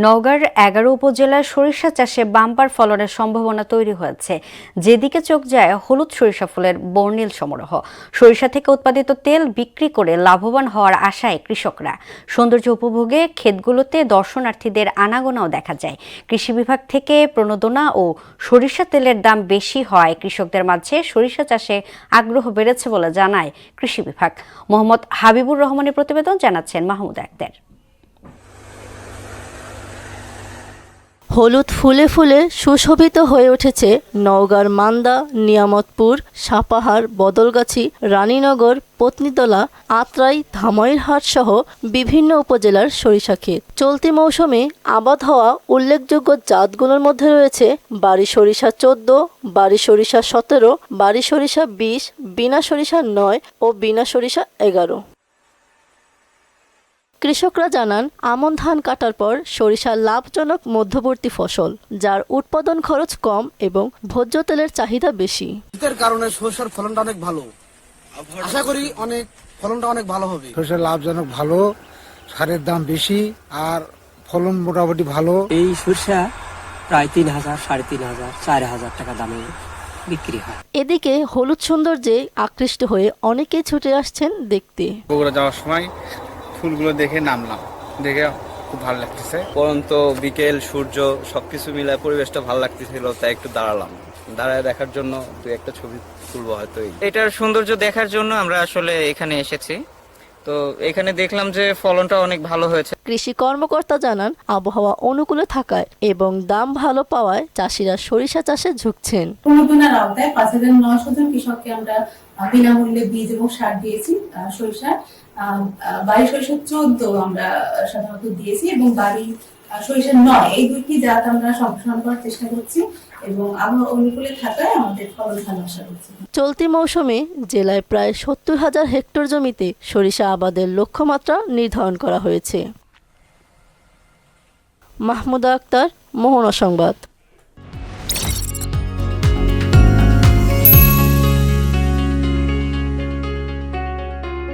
নওগাঁর ১১ উপজেলার সরিষা চাষে বাম্পার ফলনের সম্ভাবনা তৈরি হয়েছে। যেদিকে চোখ যায় হলুদ সরিষা ফুলের বর্ণিল সমারোহ। সরিষা থেকে উৎপাদিত তেল বিক্রি করে লাভবান হওয়ার আশায় কৃষকরা। সৌন্দর্য উপভোগে ক্ষেতগুলোতে দর্শনার্থীদের আনাগোনাও দেখা যায়। কৃষি বিভাগ থেকে প্রণোদনা ও সরিষা তেলের দাম বেশি হয় কৃষকদের মাঝে সরিষা চাষে আগ্রহ বেড়েছে বলে জানায় কৃষি বিভাগ। মোহাম্মদ হাবিবুর রহমানের প্রতিবেদন, জানাচ্ছেন মাহমুদ আক্তার। হলুদ ফুলে ফুলে সুশোভিত হয়ে উঠেছে নওগাঁর মান্দা, নিয়ামতপুর, সাপাহার, বদলগাছি, রানীনগর, পত্নীতলা, আত্রাই, ধামইরহাট সহ বিভিন্ন উপজেলার সরিষা ক্ষেত। চলতি মৌসুমে আবাদ হওয়া উল্লেখযোগ্য জাতগুলোর মধ্যে রয়েছে বাড়ি সরিষা 14, বাড়ি সরিষা 17, বাড়ি সরিষা 20, বিনা সরিষা 9 ও বিনা সরিষা 11। কৃষকরা জানান, আমন ধান কাটার পর সরিষা লাভজনক মধ্যবর্তী ফসল, যার উৎপাদন খরচ কম এবং ভোজ্য তেলের চাহিদা বেশি। শীতের কারণে সরিষার ফলনটা অনেক ভালো, আশা করি ফলনটা অনেক ভালো হবে। সরিষা লাভজনক ভালো, সারের দাম বেশি আর ফলন মোটামুটি ভালো। এই সরিষা প্রায় 3,000, 3,500, 4,000 টাকা দামে বিক্রি হয়। এদিকে হলুদ সৌন্দর্যে আকৃষ্ট হয়ে অনেকেই ছুটে আসছেন দেখতে। বগুড়া যাওয়ার সময় ফুলগুলো দেখে নামলাম, দেখে খুব ভালো লাগতেছে। পরন্ত বিকেল, সূর্য সবকিছু মিলায় পরিবেশটা ভালো লাগতেছিল, তাই একটু দাঁড়ালাম। দাঁড়ায় দেখার জন্য দু একটা ছবি তুলবো হয়তো। এটার সৌন্দর্য দেখার জন্য আমরা আসলে এখানে এসেছি। তো এখানে দেখলাম যে ফলনটা অনেক ভালো হয়েছে। কৃষি কর্মকর্তা জানান, আবহাওয়া অনুকূলে থাকায় এবং দাম ভালো পাওয়ায় চাষিরা সরিষা চাষে ঝুঁকছেন। প্রণোদনার আওতায় 5,900 জন কৃষককে আমরা বিনামূল্যে বীজ এবং সার দিয়েছি। সরিষা বাড়ি সরিষা 14 আমরা সাধারণত দিয়েছি এবং বাড়ি সরিষা 9, এই দুইটি জাত আমরা সম্প্রসারণ করার চেষ্টা করছি এবং আবহাওয়া অনুকূলে থাকায় আমাদের ফলন ভালো আশা করছি। চলতি মৌসুমে জেলায় প্রায় 70,000 হেক্টর জমিতে সরিষা আবাদের লক্ষ্যমাত্রা নির্ধারণ করা হয়েছে। মাহমুদা আক্তার, মোহনা সংবাদ।